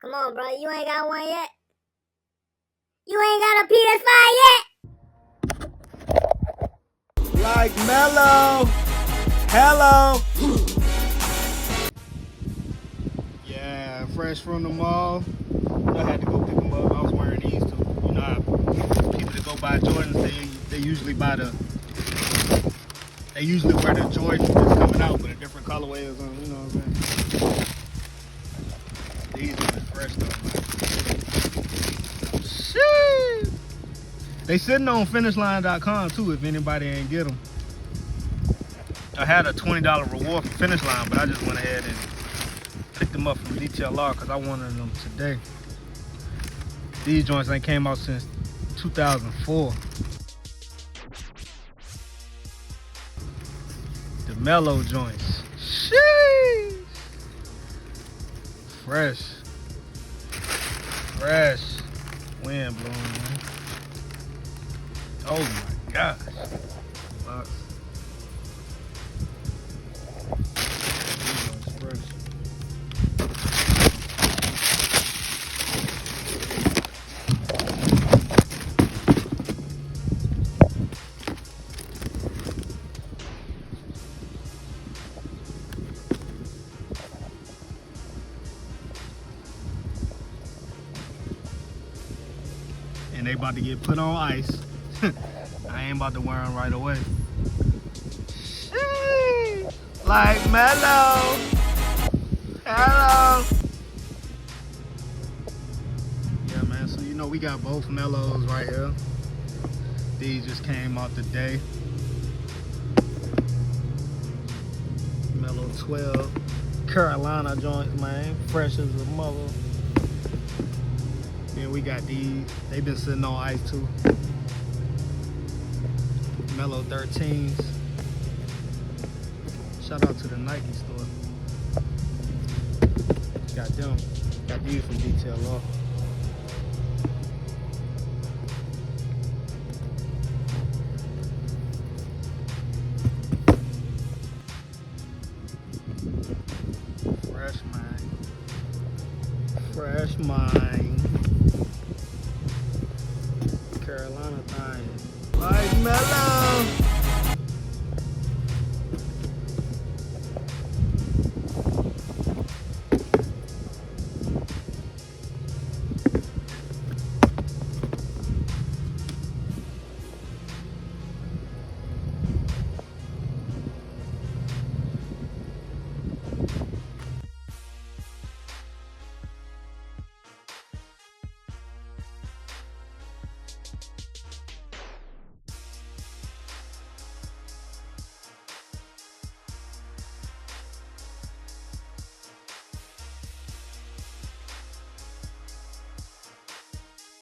Come on, bro. You ain't got one yet? You ain't got a PS5 yet? Like Melo. Hello. Yeah, fresh from the mall. I had to go pick them up. I was wearing these too. You know how people that go buy Jordans, they usually wear the Jordan that's coming out with a different colorway or something. You know what I'm saying? These are fresh though. Shit. They sitting on finishline.com too if anybody ain't get them. I had a $20 reward for Finish Line, but I just went ahead and picked them up from DTLR because I wanted them today. These joints ain't came out since 2004. The Melo joints. Sheesh. Fresh. Fresh. Wind blowing, man. Oh my gosh. Box. And they about to get put on ice. I ain't about to wear them right away. Sheesh. Like Melo. Hello. Yeah, man, so you know we got both Melos right here. These just came out today. Melo 12. Carolina joints, man. Fresh as a mother. Then we got these. They've been sitting on ice too. Melo 13s. Shout out to the Nike store. Got them. Got these from DTLR. Fresh mind. Fresh mind. Carolina thing. Like Melo.